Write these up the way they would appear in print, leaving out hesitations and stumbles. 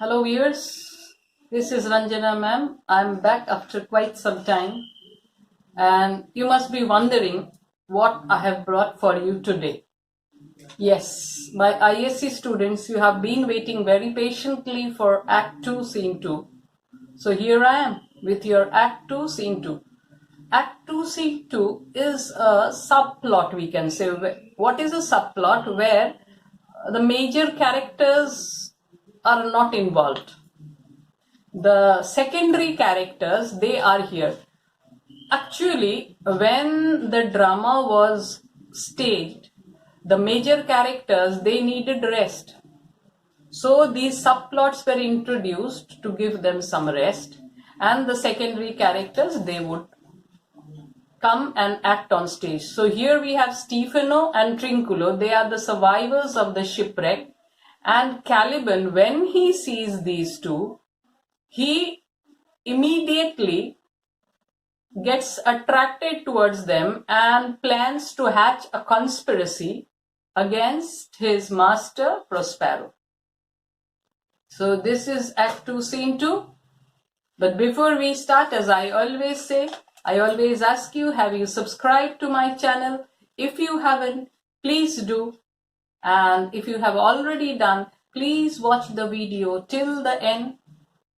Hello viewers, this is Ranjana ma'am. I'm back after quite some time and you must be wondering what I have brought for you today. Yes, my ISC students, you have been waiting very patiently for Act 2 Scene 2. So here I am with your Act 2 Scene 2. Act 2 Scene 2 is a subplot, we can say. What is a subplot? Where the major characters are not involved. The secondary characters, they are here. Actually, when the drama was staged, the major characters, they needed rest. So these subplots were introduced to give them some rest, and the secondary characters, they would come and act on stage. So here we have Stefano and Trinculo. They are the survivors of the shipwreck, and Caliban, when he sees these two, he immediately gets attracted towards them and plans to hatch a conspiracy against his master Prospero. So this is Act 2 Scene 2. But before we start, as I always say, I always ask you, have you subscribed to my channel? If you haven't, please do. And if you have already done, please watch the video till the end.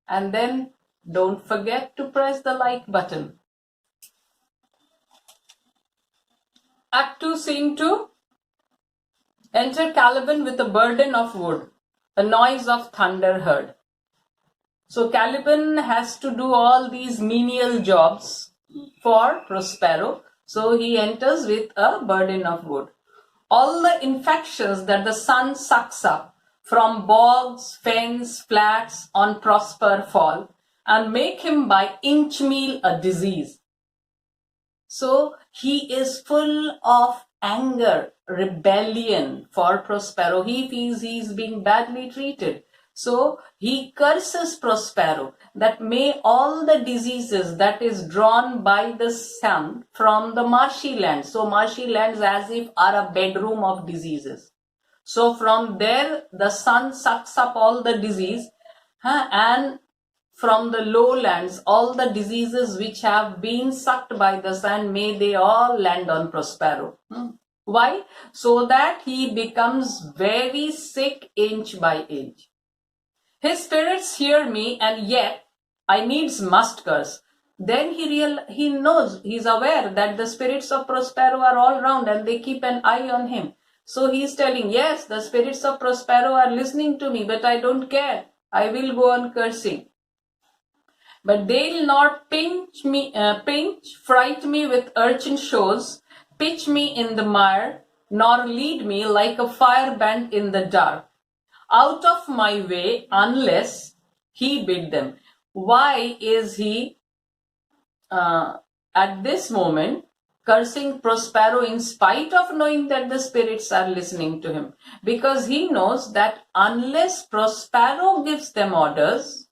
And then don't forget to press the like button. Act 2 Scene 2. Enter Caliban with a burden of wood, a noise of thunder heard. So Caliban has to do all these menial jobs for Prospero. So he enters with a burden of wood. All the infections that the sun sucks up from bogs, fens, flats on Prosper fall and make him by inch meal a disease. So he is full of anger, rebellion for Prospero. He feels he is being badly treated. So he curses Prospero that may all the diseases that is drawn by the sun from the marshy lands. So marshy lands as if are a bedroom of diseases. So from there the sun sucks up all the disease, and from the lowlands, all the diseases which have been sucked by the sun, may they all land on Prospero. Why? So that he becomes very sick inch by inch. His spirits hear me, and yet I needs must curse. Then he knows, he's aware that the spirits of Prospero are all round and they keep an eye on him. So he's telling, yes, the spirits of Prospero are listening to me, but I don't care. I will go on cursing. But they'll not pinch, fright me with urchin shows, pitch me in the mire, nor lead me like a firebrand in the dark, out of my way, unless he bid them. Why is he at this moment cursing Prospero in spite of knowing that the spirits are listening to him? Because he knows that unless Prospero gives them orders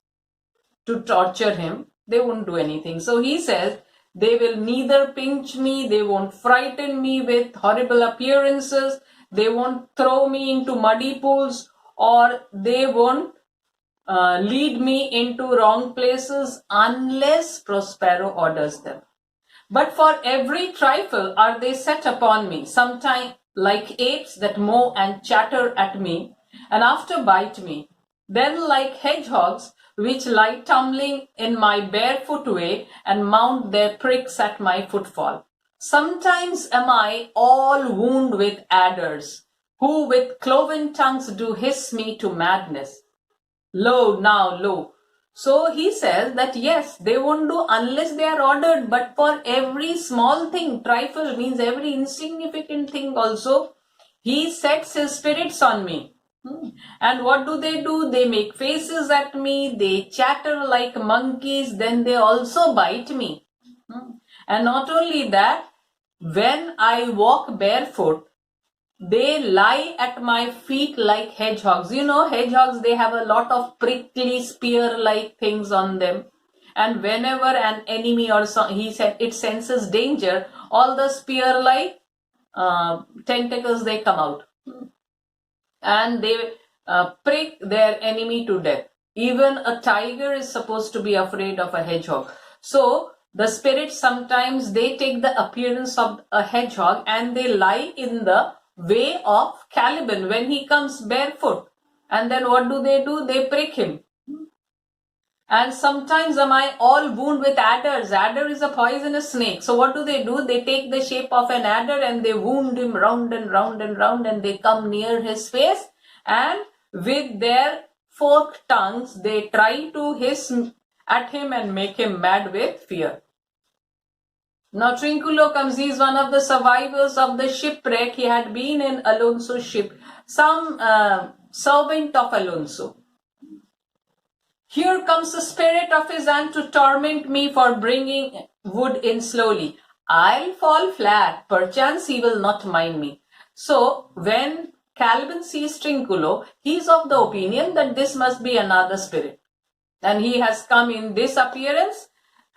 to torture him, they won't do anything. So he says, they will neither pinch me, they won't frighten me with horrible appearances, they won't throw me into muddy pools, or they won't lead me into wrong places unless Prospero orders them. But for every trifle are they set upon me, sometime like apes that mow and chatter at me, and after bite me. Then like hedgehogs which lie tumbling in my barefoot way and mount their pricks at my footfall. Sometimes am I all wound with adders, who with cloven tongues do hiss me to madness. Lo, now, lo. So he says that yes, they won't do unless they are ordered, but for every small thing, trifle means every insignificant thing also, he sets his spirits on me. And what do? They make faces at me, they chatter like monkeys, then they also bite me. And not only that, when I walk barefoot, they lie at my feet like hedgehogs. You know, hedgehogs, they have a lot of prickly spear-like things on them. And whenever an enemy or he said it senses danger, all the spear-like tentacles, they come out. And they prick their enemy to death. Even a tiger is supposed to be afraid of a hedgehog. So the spirits sometimes they take the appearance of a hedgehog and they lie in the way of Caliban when he comes barefoot. And then what do? They prick him. And sometimes am I all wound with adders. Adder is a poisonous snake. So what do? They take the shape of an adder and they wound him round and round and round, and they come near his face, and with their forked tongues they try to hiss at him and make him mad with fear. Now Trinculo comes. He is one of the survivors of the shipwreck. He had been in Alonso's ship, some servant of Alonso. Here comes the spirit of his aunt to torment me for bringing wood in slowly. I'll fall flat, perchance he will not mind me. So when Caliban sees Trinculo, he is of the opinion that this must be another spirit. And he has come in this appearance.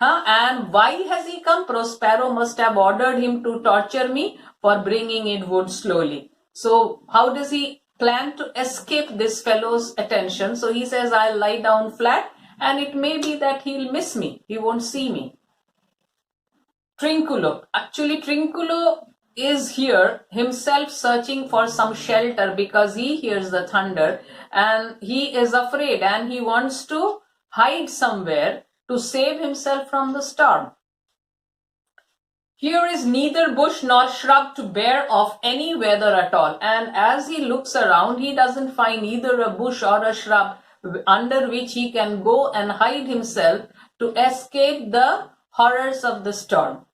And why has he come? Prospero must have ordered him to torture me for bringing in wood slowly. So how does he plan to escape this fellow's attention? So he says, I'll lie down flat, and it may be that he'll miss me. He won't see me. Trinculo. Actually, Trinculo is here himself searching for some shelter because he hears the thunder and he is afraid and he wants to hide somewhere to save himself from the storm. Here is neither bush nor shrub to bear of any weather at all. And as he looks around, he doesn't find either a bush or a shrub under which he can go and hide himself to escape the horrors of the storm.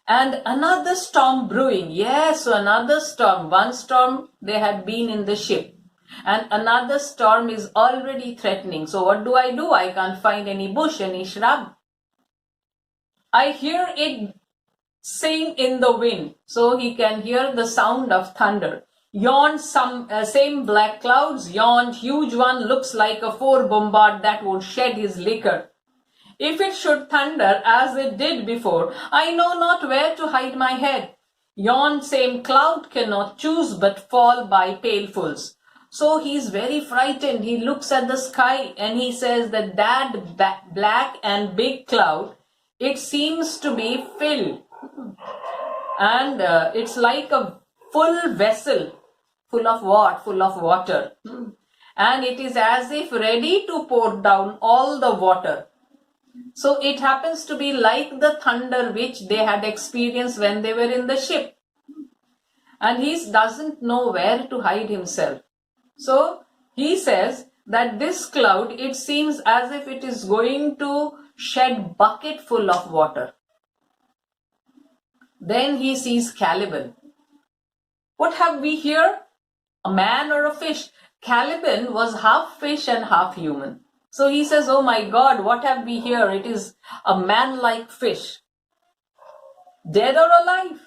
And another storm brewing. Yes, so another storm. One storm they had been in the ship, and another storm is already threatening. So what do? I can't find any bush, any shrub. I hear it sing in the wind, so he can hear the sound of thunder. Yawned same black clouds, yawned huge one, looks like a four-bombard that would shed his liquor. If it should thunder as it did before, I know not where to hide my head. Yon same cloud cannot choose but fall by pailfuls. So he is very frightened. He looks at the sky and he says that black and big cloud, it seems to be filled. And it's like a full vessel full of what? Full of water. And it is as if ready to pour down all the water. So it happens to be like the thunder which they had experienced when they were in the ship. And he doesn't know where to hide himself. So he says that this cloud, it seems as if it is going to shed bucket full of water. Then he sees Caliban. What have we here? A man or a fish? Caliban was half fish and half human. So he says, oh my God, what have we here? It is a man-like fish. Dead or alive?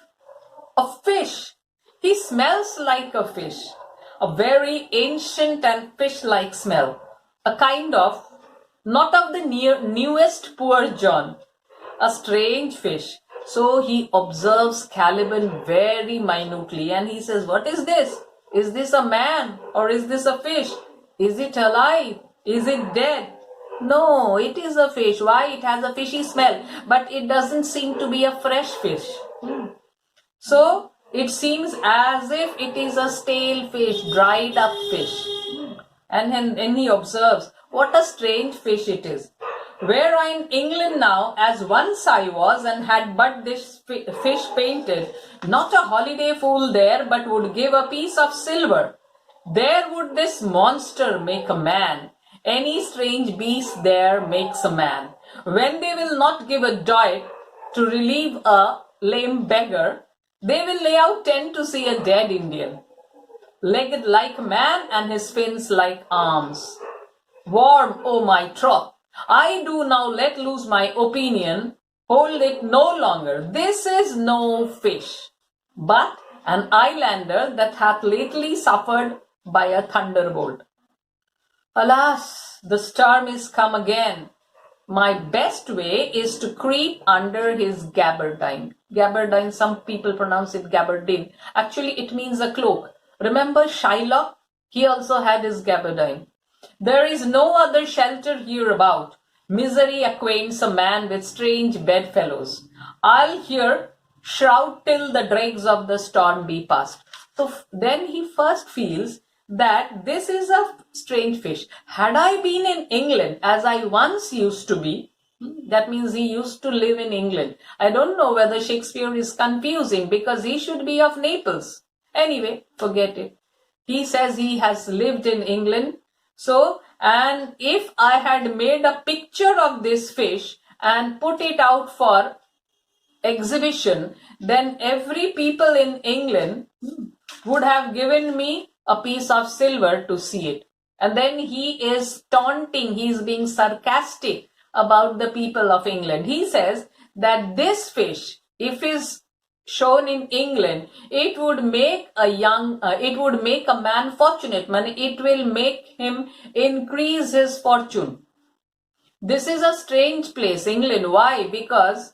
A fish. He smells like a fish. A very ancient and fish-like smell. A kind of, not of the newest poor John. A strange fish. So he observes Caliban very minutely and he says, what is this? Is this a man or is this a fish? Is it alive? Is it dead? No, it is a fish. Why? It has a fishy smell, but it doesn't seem to be a fresh fish. So it seems as if it is a stale fish, dried up fish. And then he observes, what a strange fish it is. Were I in England now, as once I was, and had but this fish painted, not a holiday fool there, but would give a piece of silver, there would this monster make a man. Any strange beast there makes a man. When they will not give a doit to relieve a lame beggar, they will lay out 10 to see a dead Indian. Legged like a man and his fins like arms. Warm, oh my troth, I do now let loose my opinion, hold it no longer. This is no fish, but an islander that hath lately suffered by a thunderbolt. Alas, the storm is come again. My best way is to creep under his gabardine. Gabardine, some people pronounce it gabardine. Actually, it means a cloak. Remember Shylock? He also had his gabardine. There is no other shelter hereabout. Misery acquaints a man with strange bedfellows. I'll here shroud till the dregs of the storm be past. So then he first feels that this is a strange fish. Had I been in England, as I once used to be, that means he used to live in England. I don't know whether Shakespeare is confusing because he should be of Naples. Anyway, forget it. He says he has lived in England. So, and if I had made a picture of this fish and put it out for exhibition, then every people in England would have given me a piece of silver to see it. And then he is taunting, he is being sarcastic about the people of England. He says that this fish, if is shown in England, it would make a man fortunate, it will make him increase his fortune. This is a strange place, England. Why? Because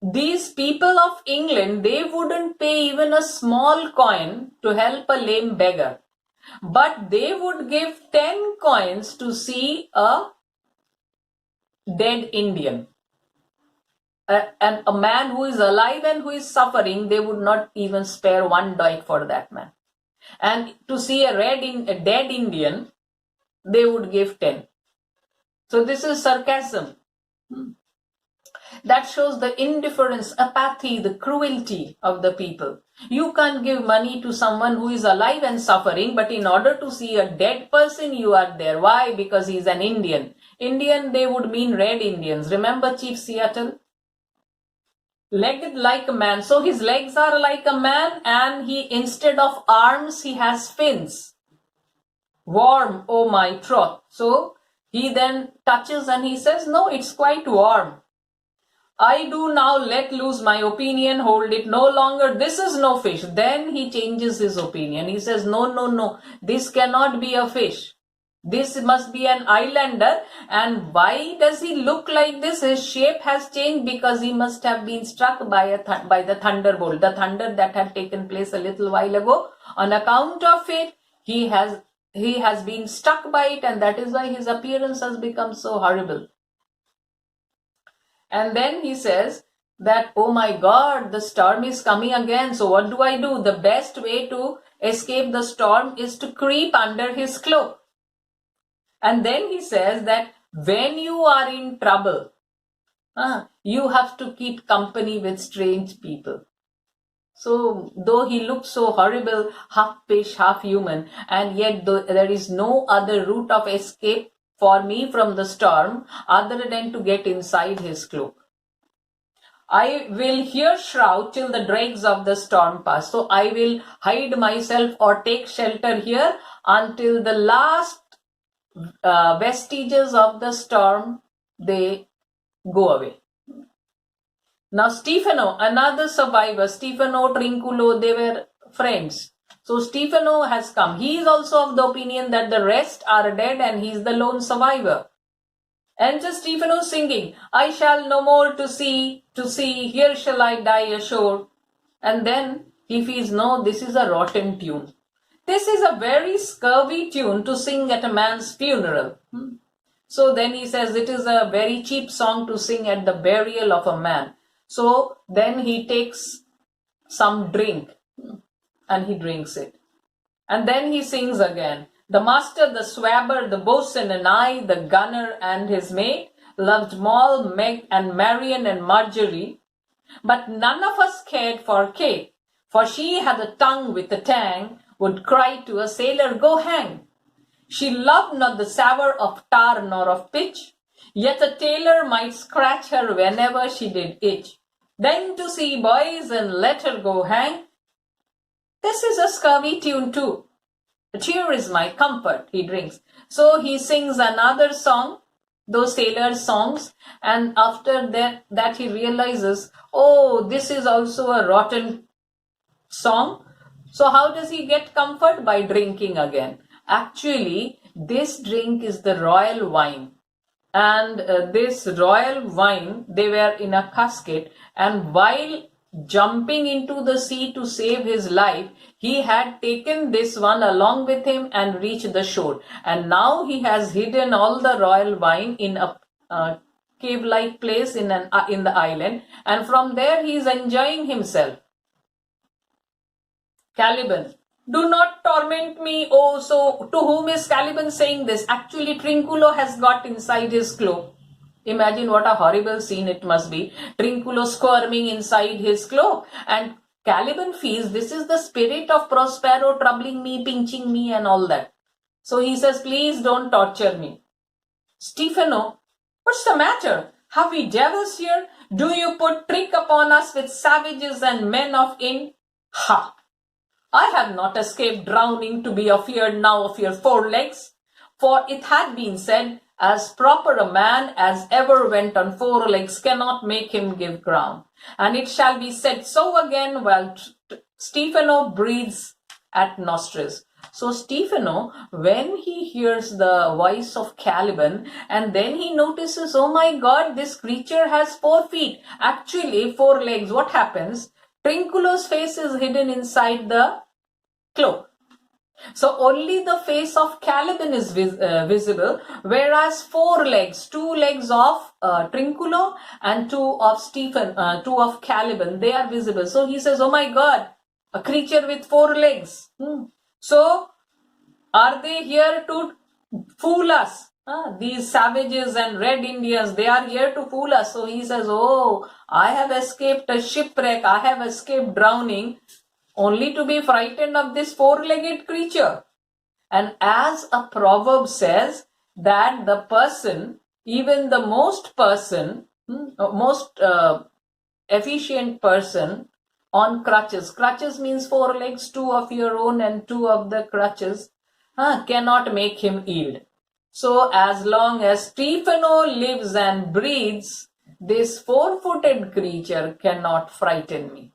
these people of England, they wouldn't pay even a small coin to help a lame beggar, but they would give 10 coins to see a dead Indian. And a man who is alive and who is suffering, they would not even spare one dike for that man. And to see a dead Indian, they would give 10. So this is sarcasm. That shows the indifference, apathy, the cruelty of the people. You can't give money to someone who is alive and suffering, but in order to see a dead person, you are there. Why? Because he's an Indian. Indian, they would mean red Indians. Remember Chief Seattle? Legged like a man. So his legs are like a man, and he, instead of arms, he has fins. Warm, oh my troth. So he then touches and he says, no, it's quite warm. I do now let loose my opinion, hold it no longer. This is no fish. Then he changes his opinion. He says, no, this cannot be a fish. This must be an islander. And why does he look like this? His shape has changed because he must have been struck by the thunderbolt, the thunder that had taken place a little while ago. On account of it, he has been struck by it, and that is why his appearance has become so horrible. And then he says that, oh my God, the storm is coming again. So what do? The best way to escape the storm is to creep under his cloak. And then he says that when you are in trouble, you have to keep company with strange people. So though he looks so horrible, half fish, half human, and yet there is no other route of escape for me from the storm other than to get inside his cloak. I will here shroud till the dregs of the storm pass. So I will hide myself or take shelter here until the last vestiges of the storm, they go away. Now Stefano, another survivor, Stefano, Trinculo, they were friends. So Stefano has come. He is also of the opinion that the rest are dead and he is the lone survivor. Enter Stefano singing, I shall no more to see, here shall I die ashore. And then he feels, no, this is a rotten tune. This is a very scurvy tune to sing at a man's funeral. So then he says it is a very cheap song to sing at the burial of a man. So then he takes some drink and he drinks it. And then he sings again. The master, the swabber, the boatswain and I, the gunner and his mate, loved Moll, Meg and Marian and Marjorie. But none of us cared for Kate, for she had a tongue with a tang, would cry to a sailor, go hang. She loved not the savour of tar nor of pitch, yet a tailor might scratch her whenever she did itch. Then to sea, boys, and let her go hang. This is a scurvy tune too. The cheer is my comfort, he drinks. So he sings another song, those sailor songs, and after that he realizes, oh, this is also a rotten song. So how does he get comfort? By drinking again. Actually, this drink is the royal wine. And this royal wine, they were in a casket, and while jumping into the sea to save his life, he had taken this one along with him and reached the shore. And now he has hidden all the royal wine in a cave-like place in the island, and from there he is enjoying himself. Caliban, do not torment me. Oh, so to whom is Caliban saying this? Actually, Trinculo has got inside his cloak. Imagine what a horrible scene it must be. Trinculo squirming inside his cloak, and Caliban feels this is the spirit of Prospero troubling me, pinching me and all that. So he says, please don't torture me. Stefano, what's the matter? Have we devils here? Do you put trick upon us with savages and men of inn? Ha! I have not escaped drowning to be afeard now of your 4 legs. For it had been said, as proper a man as ever went on 4 legs cannot make him give ground. And it shall be said so again while Stefano breathes at nostrils. So Stefano, when he hears the voice of Caliban, and then he notices, oh my God, this creature has 4 feet. Actually, 4 legs. What happens? Trinculo's face is hidden inside the cloak. So only the face of Caliban is visible, whereas 4 legs, 2 legs of Trinculo and 2 of Caliban, they are visible. So he says, oh my God, a creature with 4 legs. So are they here to fool us? These savages and red Indians, they are here to fool us. So he says, oh, I have escaped a shipwreck, I have escaped drowning, only to be frightened of this 4-legged creature. And as a proverb says, that the person, even the most efficient person on crutches, crutches means 4 legs, 2 of your own and 2 of the crutches, cannot make him yield. So as long as Stefano lives and breathes, this 4-footed creature cannot frighten me.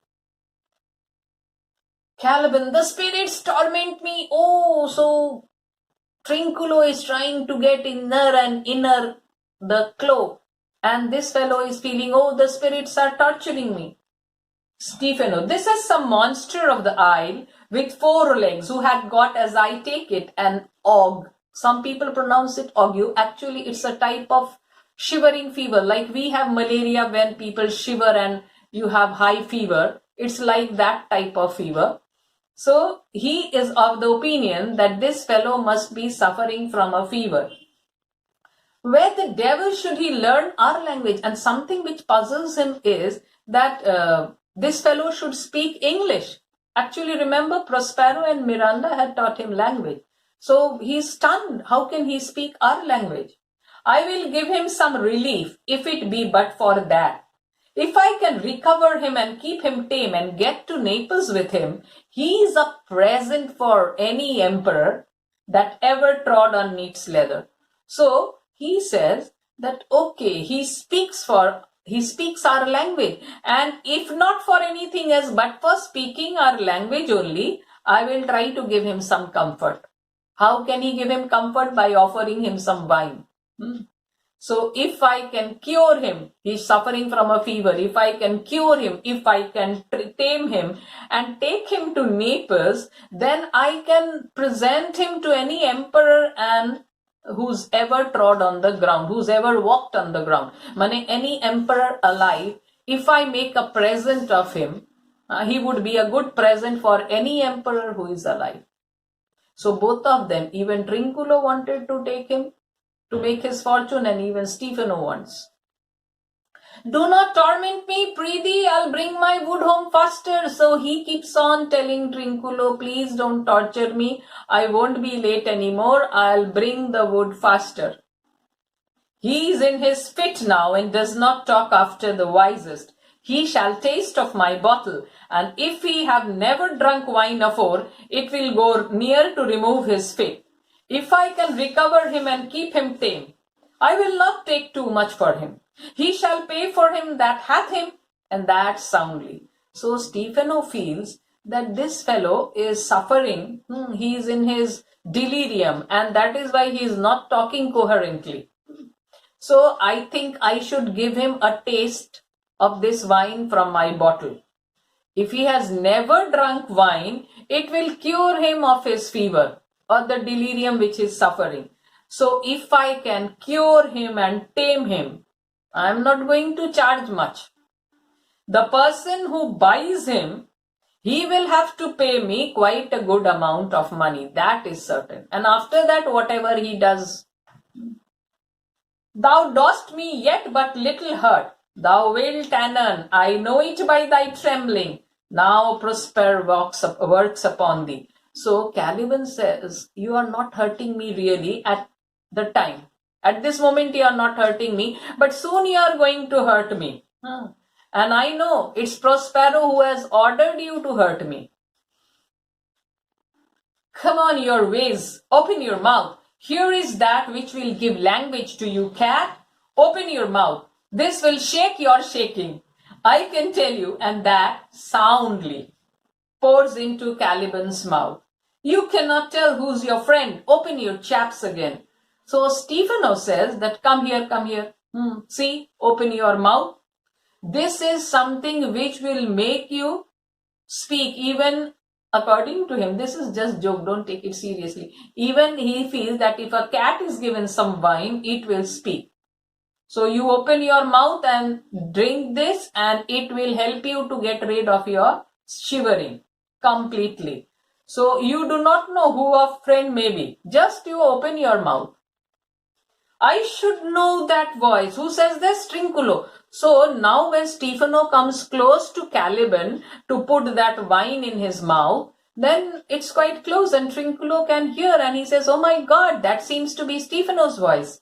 Caliban, the spirits torment me. Oh, so Trinculo is trying to get inner and inner the cloak. And this fellow is feeling, oh, the spirits are torturing me. Stefano, this is some monster of the isle with 4 legs who had got, as I take it, an ague. Some people pronounce it ague. Actually, it's a type of shivering fever. Like we have malaria when people shiver and you have high fever. It's like that type of fever. So he is of the opinion that this fellow must be suffering from a fever. Where the devil should he learn our language? And something which puzzles him is that this fellow should speak English. Actually, remember, Prospero and Miranda had taught him language. So he's stunned. How can he speak our language? I will give him some relief, if it be but for that. If I can recover him and keep him tame and get to Naples with him, he is a present for any emperor that ever trod on neat's leather. So he says that, okay, he speaks our language, and if not for anything else but for speaking our language only, I will try to give him some comfort. How can he give him comfort? By offering him some wine. So if I can cure him, he's suffering from a fever, if I can cure him, if I can tame him and take him to Naples, then I can present him to any emperor and who's ever trod on the ground, who's ever walked on the ground. Any emperor alive, if I make a present of him, he would be a good present for any emperor who is alive. So both of them, even Trinculo wanted to take him to make his fortune, and even Stefano wants. Do not torment me, prithee, I'll bring my wood home faster. So he keeps on telling Trinculo, please don't torture me. I won't be late anymore. I'll bring the wood faster. He is in his fit now and does not talk after the wisest. He shall taste of my bottle, and if he have never drunk wine afore, it will go near to remove his fit. If I can recover him and keep him tame, I will not take too much for him. He shall pay for him that hath him, and that soundly. So Stefano feels that this fellow is suffering. He is in his delirium, and that is why he is not talking coherently. So I think I should give him a taste of this wine from my bottle. If he has never drunk wine, it will cure him of his fever or the delirium which is suffering. So if I can cure him and tame him, I am not going to charge much. The person who buys him, he will have to pay me quite a good amount of money. That is certain. And after that, whatever he does, thou dost me yet but little hurt. Thou wilt anon, I know it by thy trembling. Now prosper works upon thee. So Caliban says, you are not hurting me really at the time. At this moment you are not hurting me, but soon you are going to hurt me. And I know it's Prospero who has ordered you to hurt me. Come on your ways, open your mouth. Here is that which will give language to you, cat. Open your mouth. This will shake your shaking. I can tell you, and that soundly pours into Caliban's mouth. You cannot tell who's your friend. Open your chaps again. So Stefano says that come here, come here. See, open your mouth. This is something which will make you speak. Even according to him, this is just joke, don't take it seriously. Even he feels that if a cat is given some wine, it will speak. So you open your mouth and drink this and it will help you to get rid of your shivering completely. So you do not know who a friend may be. Just you open your mouth. I should know that voice. Who says this? Trinculo. So now when Stefano comes close to Caliban to put that wine in his mouth, then it's quite close and Trinculo can hear and he says, oh my God, that seems to be Stefano's voice.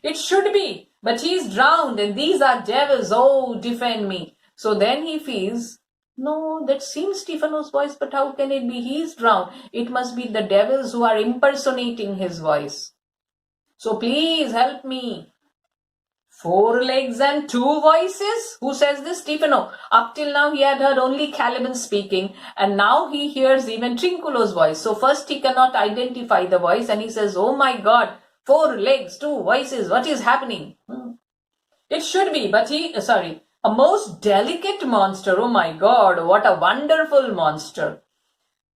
It should be, but he is drowned and these are devils. Oh, defend me. So then he feels, no, that seems Stefano's voice, but how can it be? He is drowned. It must be the devils who are impersonating his voice. So please help me. 4 legs and 2 voices? Who says this? Stefano. Up till now he had heard only Caliban speaking and now he hears even Trinculo's voice. So first he cannot identify the voice and he says, oh my God, 4 legs, 2 voices, what is happening? It should be, but a most delicate monster. Oh my God, what a wonderful monster.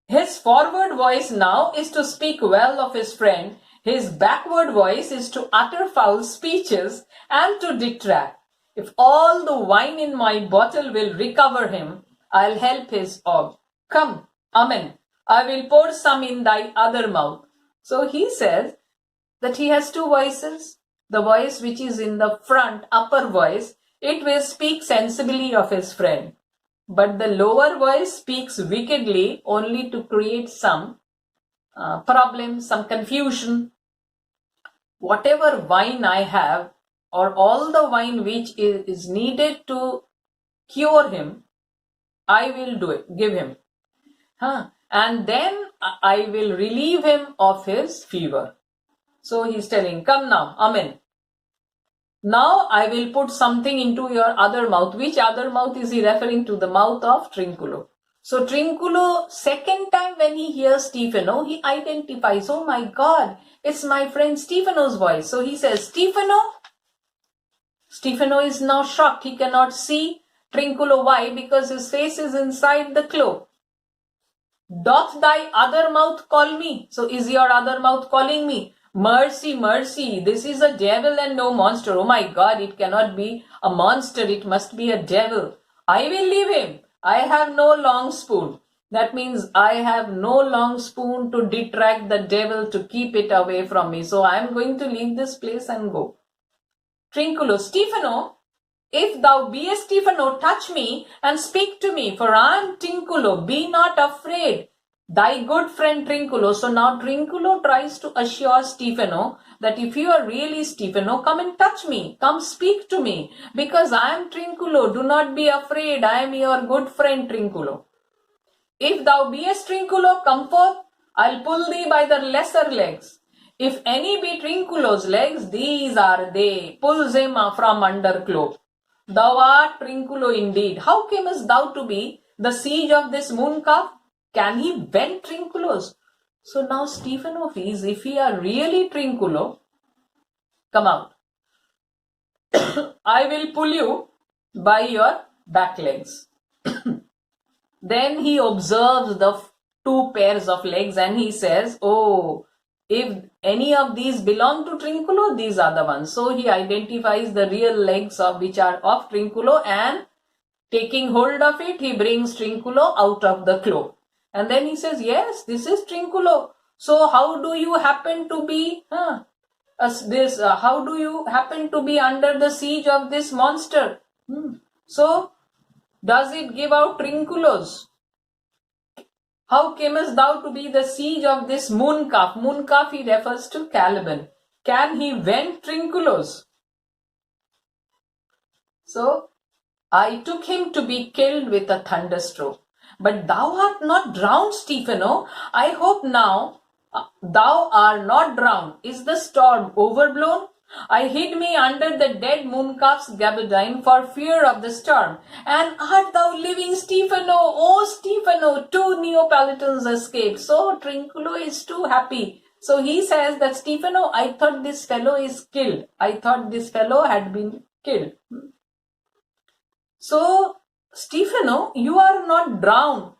His forward voice now is to speak well of his friend. His backward voice is to utter foul speeches and to detract. If all the wine in my bottle will recover him, I'll help his orb. Come, amen. I will pour some in thy other mouth. So he says that he has 2 voices. The voice which is in the front, upper voice, it will speak sensibly of his friend. But the lower voice speaks wickedly only to create some problem, some confusion. Whatever wine I have or all the wine which is needed to cure him, I will do it, give him. And then I will relieve him of his fever. So he's telling, come now, amen. Now I will put something into your other mouth. Which other mouth is he referring to? The mouth of Trinculo. So Trinculo, second time when he hears Stefano, he identifies, oh my God, it's my friend Stefano's voice. So he says, Stefano. Stefano is now shocked. He cannot see Trinculo. Why? Because his face is inside the cloak. Doth thy other mouth call me? So is your other mouth calling me? Mercy, mercy, this is a devil and no monster. Oh my God, it cannot be a monster. It must be a devil. I will leave him. I have no long spoon. That means I have no long spoon to detract the devil, to keep it away from me. So I am going to leave this place and go. Trinculo, Stefano, if thou be a Stefano, touch me and speak to me, for I am Trinculo. Be not afraid. Thy good friend Trinculo. So now Trinculo tries to assure Stefano that if you are really Stefano, come and touch me. Come speak to me. Because I am Trinculo. Do not be afraid. I am your good friend Trinculo. If thou beest Trinculo, come forth. I'll pull thee by the lesser legs. If any be Trinculo's legs, these are they. Pulls him from under cloak. Thou art Trinculo indeed. How camest thou to be the siege of this moon calf? Can he bend Trinculos? So now Stefano feels, if he are really Trinculo, come out. I will pull you by your back legs. Then he observes the two pairs of legs and he says, oh, if any of these belong to Trinculo, these are the ones. So he identifies the real legs of which are of Trinculo, and taking hold of it, he brings Trinculo out of the cloak. And then he says, yes, this is Trinculo. So how do you happen to be how do you happen to be under the siege of this monster? So does it give out Trinculos? How camest thou to be the siege of this moon calf? Moon calf he refers to Caliban. Can he vent Trinculos? So I took him to be killed with a thunderstroke. But thou art not drowned, Stefano. I hope now thou art not drowned. Is the storm overblown? I hid me under the dead mooncalf's gabardine for fear of the storm. And art thou living, Stefano? Oh, Stefano, 2 Neapolitans escaped. So Trinculo is too happy. So he says that, Stefano, I thought this fellow is killed. I thought this fellow had been killed. So, Stefano, you are not drowned.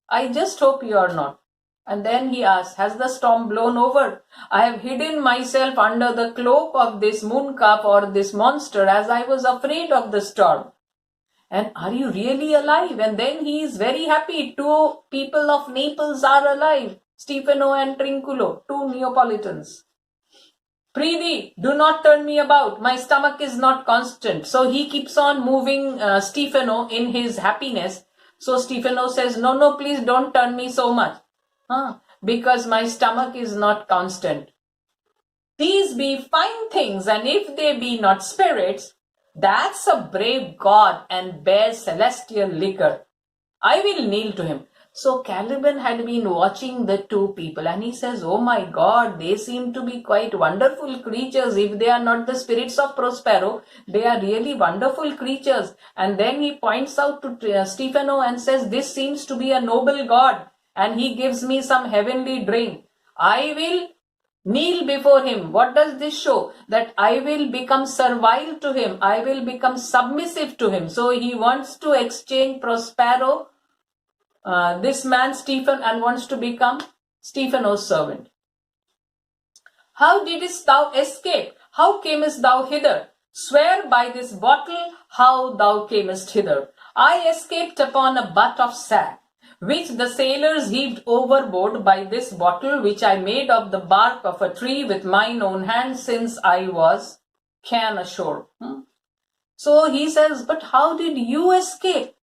I just hope you are not. And then he asks, has the storm blown over? I have hidden myself under the cloak of this mooncalf or this monster as I was afraid of the storm. And are you really alive? And then he is very happy. 2 people of Naples are alive. Stefano and Trinculo, 2 Neapolitans. Prithee, do not turn me about. My stomach is not constant. So he keeps on moving Stefano in his happiness. So Stefano says, no, please don't turn me so much. Because my stomach is not constant. These be fine things, and if they be not spirits, that's a brave god and bears celestial liquor. I will kneel to him. So Caliban had been watching the 2 people and he says, oh my God, they seem to be quite wonderful creatures. If they are not the spirits of Prospero, they are really wonderful creatures. And then he points out to Stefano and says, this seems to be a noble god and he gives me some heavenly drink. I will kneel before him. What does this show? That I will become servile to him. I will become submissive to him. So he wants to exchange Prospero, this man Stephen, and wants to become Stefano's servant. How didst thou escape? How camest thou hither? Swear by this bottle how thou camest hither. I escaped upon a butt of sack, which the sailors heaved overboard by this bottle, which I made of the bark of a tree with mine own hands since I was can ashore. So he says, but how did you escape?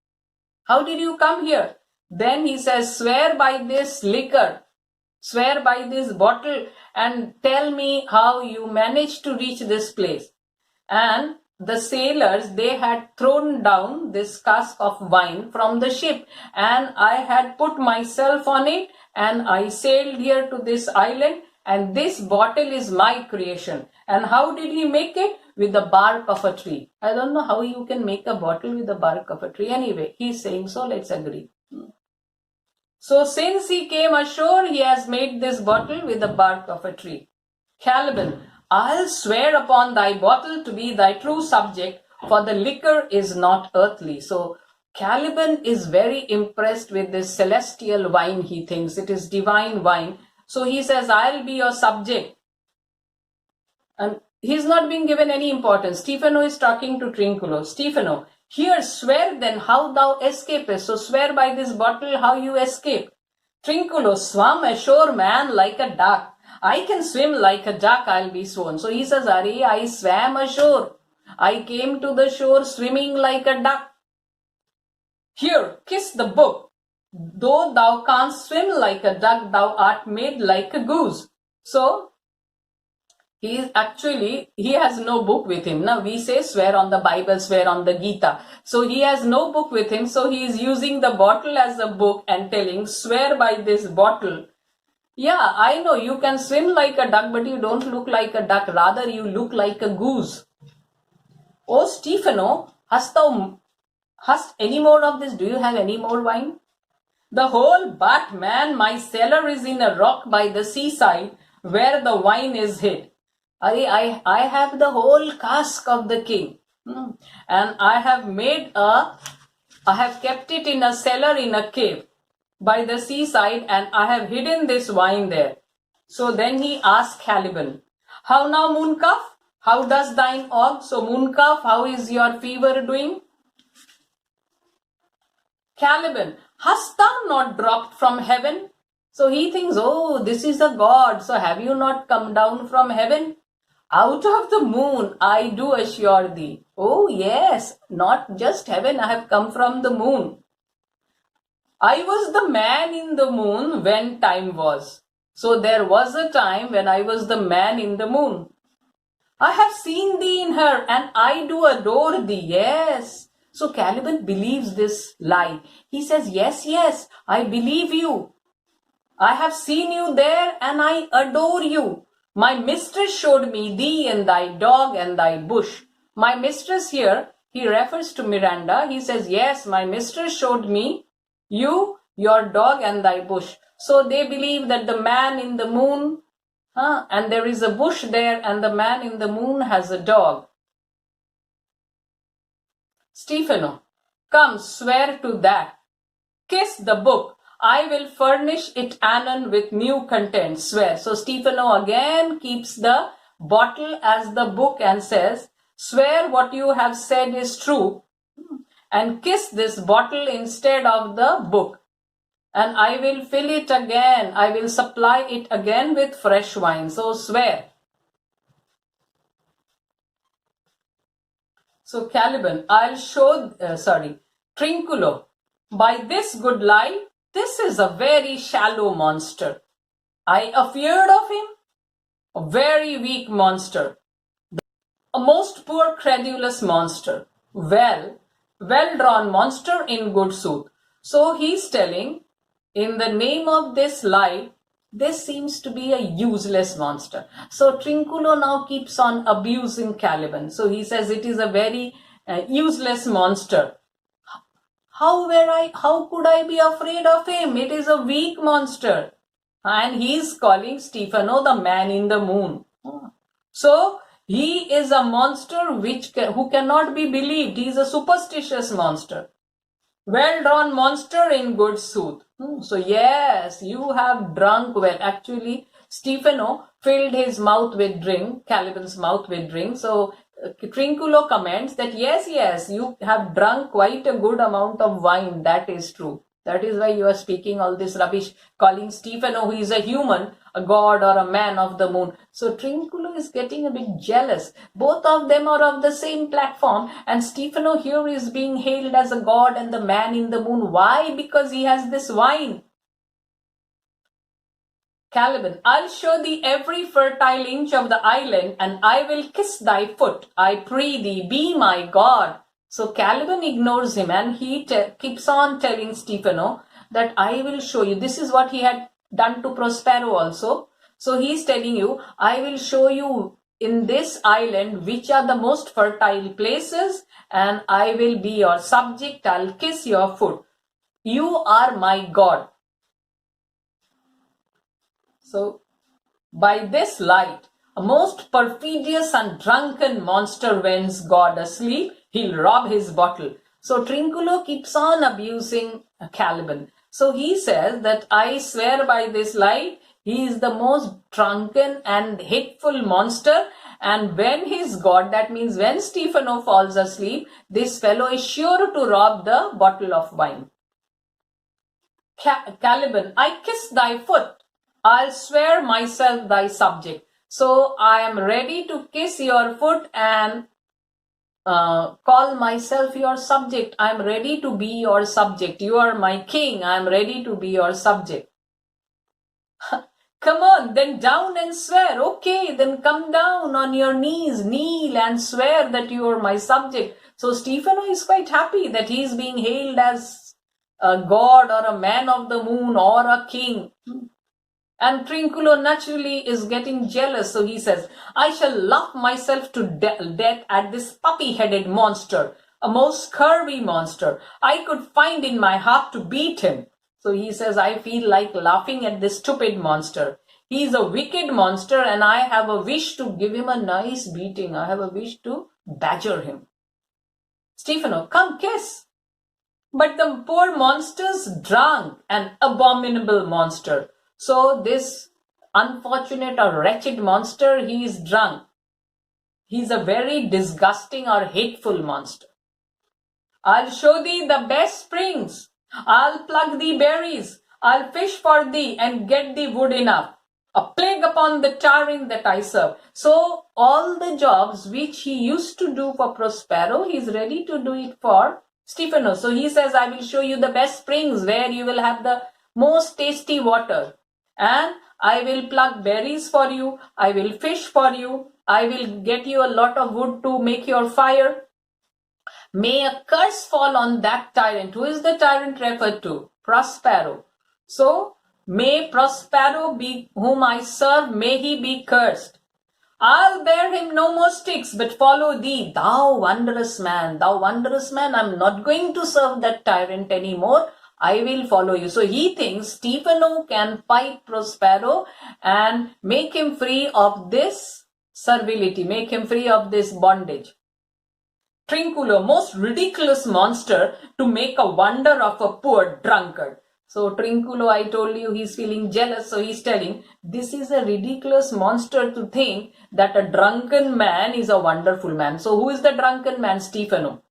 How did you come here? Then he says, swear by this liquor, swear by this bottle, and tell me how you managed to reach this place. And the sailors, they had thrown down this cask of wine from the ship, and I had put myself on it, and I sailed here to this island, and this bottle is my creation. And how did he make it? With the bark of a tree. I don't know how you can make a bottle with the bark of a tree. Anyway, he's saying so, let's agree. So since he came ashore, he has made this bottle with the bark of a tree. Caliban, I'll swear upon thy bottle to be thy true subject, for the liquor is not earthly. So Caliban is very impressed with this celestial wine, he thinks. It is divine wine. So he says, I'll be your subject. And he's not being given any importance. Stefano is talking to Trinculo. Stefano, here, swear then how thou escapest. So swear by this bottle how you escape. Trinculo, swam ashore, man, like a duck. I can swim like a duck, I'll be sworn. So he says, Ari, I swam ashore. I came to the shore swimming like a duck. Here, kiss the book. Though thou canst swim like a duck, thou art made like a goose. So he has no book with him. Now we say swear on the Bible, swear on the Gita. So he has no book with him. So he is using the bottle as a book and telling, swear by this bottle. Yeah, I know you can swim like a duck, but you don't look like a duck. Rather, you look like a goose. Oh, Stefano, hast any more of this? Do you have any more wine? The whole but, man, my cellar is in a rock by the seaside where the wine is hid. I have the whole cask of the king, and I have made a I have kept it in a cellar in a cave by the seaside, and I have hidden this wine there. So then he asked Caliban, how now, mooncalf? How does thine aug? So mooncalf, how is your fever doing? Caliban, hast thou not dropped from heaven? So he thinks, oh, this is a god. So have you not come down from heaven? Out of the moon, I do assure thee. Oh, yes, not just heaven, I have come from the moon. I was the man in the moon when time was. So there was a time when I was the man in the moon. I have seen thee in her, and I do adore thee. Yes. So Caliban believes this lie. He says, yes, yes, I believe you. I have seen you there, and I adore you. My mistress showed me thee and thy dog and thy bush. My mistress here, he refers to Miranda. He says, yes, my mistress showed me you, your dog and thy bush. So they believe that the man in the moon, and there is a bush there, and the man in the moon has a dog. Stefano, come, swear to that. Kiss the book. I will furnish it anon with new content. Swear. So Stefano again keeps the bottle as the book and says, swear what you have said is true, and kiss this bottle instead of the book. And I will fill it again. I will supply it again with fresh wine. So swear. So Caliban, Trinculo, by this good lie, this is a very shallow monster. I afeard of him, a very weak monster, a most poor credulous monster, well-drawn monster in good sooth. So he's telling, in the name of this lie, this seems to be a useless monster. So Trinculo now keeps on abusing Caliban. So he says it is a very useless monster. How could I be afraid of him? It is a weak monster. And he is calling Stefano the man in the moon. So he is a monster who cannot be believed. He is a superstitious monster. Well-drawn monster in good sooth. So yes, you have drunk well. Actually, Stefano filled his mouth with drink, Caliban's mouth with drink. So Trinculo comments that yes, you have drunk quite a good amount of wine. That is true. That is why you are speaking all this rubbish, calling Stefano, who is a human, a god or a man of the moon. So Trinculo is getting a bit jealous. Both of them are of the same platform, and Stefano here is being hailed as a god and the man in the moon. Why? Because he has this wine. Caliban, I'll show thee every fertile inch of the island, and I will kiss thy foot. I pray thee, be my god. So Caliban ignores him, and he keeps on telling Stefano that I will show you. This is what he had done to Prospero also. So he's telling you, I will show you in this island which are the most fertile places, and I will be your subject. I'll kiss your foot. You are my god. So by this light, a most perfidious and drunken monster wends God asleep. He'll rob his bottle. So Trinculo keeps on abusing Caliban. So he says that I swear by this light, he is the most drunken and hateful monster. And when he's God, that means when Stefano falls asleep, this fellow is sure to rob the bottle of wine. Caliban, I kiss thy foot. I'll swear myself thy subject. So I am ready to kiss your foot and call myself your subject. I am ready to be your subject. You are my king. I am ready to be your subject. Come on, then down and swear. Okay, then come down on your knees, kneel and swear that you are my subject. So Stefano is quite happy that he is being hailed as a god or a man of the moon or a king. And Trinculo naturally is getting jealous. So he says, I shall laugh myself to death at this puppy-headed monster, a most scurvy monster. I could find in my heart to beat him. So he says, I feel like laughing at this stupid monster. He is a wicked monster, and I have a wish to give him a nice beating. I have a wish to badger him. Stefano, come kiss. But the poor monster's drunk, an abominable monster. So this unfortunate or wretched monster, he is drunk. He's a very disgusting or hateful monster. I'll show thee the best springs. I'll pluck thee berries. I'll fish for thee and get thee wood enough. A plague upon the tyrant that I serve. So all the jobs which he used to do for Prospero, he's ready to do it for Stefano. So he says, I will show you the best springs where you will have the most tasty water. And I will pluck berries for you. I will fish for you. I will get you a lot of wood to make your fire. May a curse fall on that tyrant. Who is the tyrant referred to? Prospero. So, may Prospero be whom I serve, may he be cursed. I'll bear him no more sticks, but follow thee, thou wondrous man. Thou wondrous man, I'm not going to serve that tyrant anymore. I will follow you. So he thinks Stefano can fight Prospero and make him free of this servility, make him free of this bondage. Trinculo, most ridiculous monster to make a wonder of a poor drunkard. So Trinculo, I told you, he's feeling jealous. So he's telling, this is a ridiculous monster to think that a drunken man is a wonderful man. So who is the drunken man? Stefano.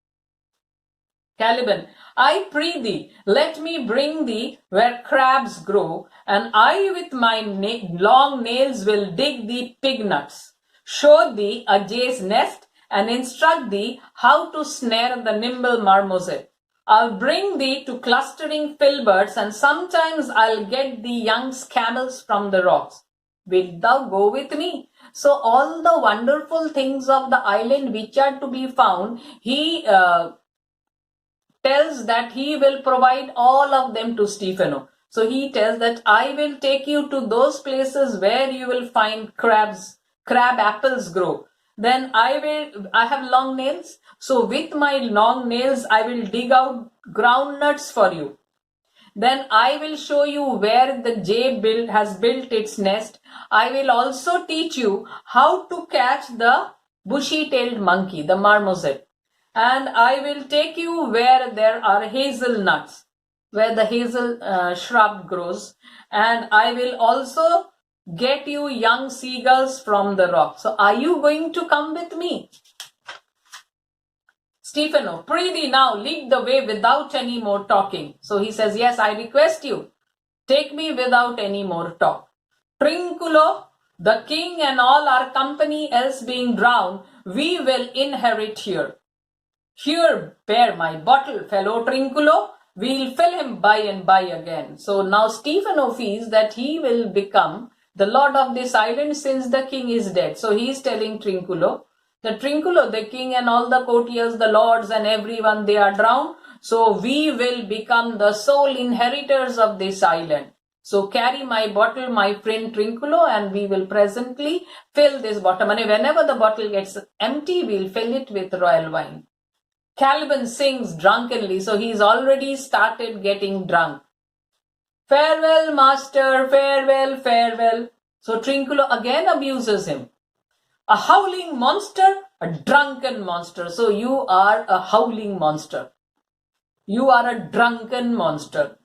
Caliban, I pray thee, let me bring thee where crabs grow, and I with my long nails will dig thee pig nuts, show thee a jay's nest, and instruct thee how to snare the nimble marmoset. I'll bring thee to clustering filberts, and sometimes I'll get thee young camels from the rocks. Wilt thou go with me? So all the wonderful things of the island which are to be found, he tells that he will provide all of them to Stefano. So he tells that I will take you to those places where you will find crab apples grow. Then I have long nails. So with my long nails, I will dig out groundnuts for you. Then I will show you where the jay has built its nest. I will also teach you how to catch the bushy-tailed monkey, the marmoset. And I will take you where there are hazelnuts, where the hazel shrub grows. And I will also get you young seagulls from the rock. So are you going to come with me? Stefano, pray thee now, lead the way without any more talking. So he says, yes, I request you, take me without any more talk. Trinculo, the king and all our company else being drowned, we will inherit here. Here, bear my bottle, fellow Trinculo. We'll fill him by and by again. So now Stefano feels that he will become the lord of this island since the king is dead. So he is telling Trinculo, the king and all the courtiers, the lords and everyone, they are drowned. So we will become the sole inheritors of this island. So carry my bottle, my friend Trinculo, and we will presently fill this bottle. And whenever the bottle gets empty, we'll fill it with royal wine. Caliban sings drunkenly, so he's already started getting drunk. Farewell, master, farewell, farewell. So Trinculo again abuses him. A howling monster, a drunken monster. So you are a howling monster. You are a drunken monster.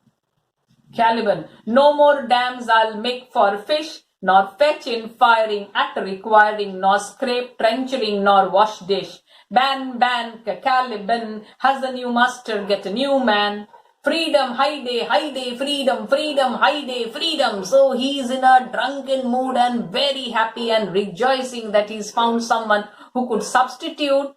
Caliban, no more dams I'll make for fish, nor fetch in firing at requiring, nor scrape trenchering, nor wash dish. Ban, Caliban, has a new master, get a new man. Freedom, high day, freedom, high day, freedom. So he is in a drunken mood and very happy and rejoicing that he's found someone who could substitute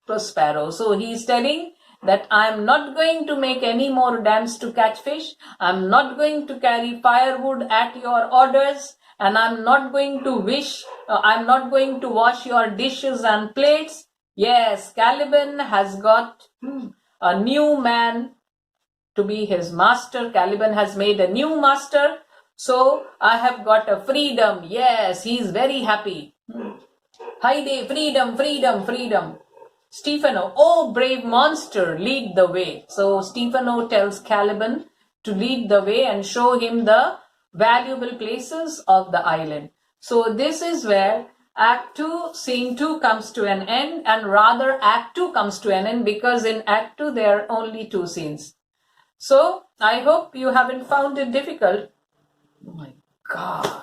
Prospero. So he is telling that I'm not going to make any more dams to catch fish. I'm not going to carry firewood at your orders. And I'm not going to wash your dishes and plates. Yes, Caliban has got a new man to be his master. Caliban has made a new master. So I have got a freedom. Yes, he is very happy. High day, freedom. Stefano, oh brave monster, lead the way. So Stefano tells Caliban to lead the way and show him the valuable places of the island. So this is where Act 2, scene 2 comes to an end, and rather Act 2 comes to an end because in Act 2 there are only 2 scenes. So I hope you haven't found it difficult. Oh my God.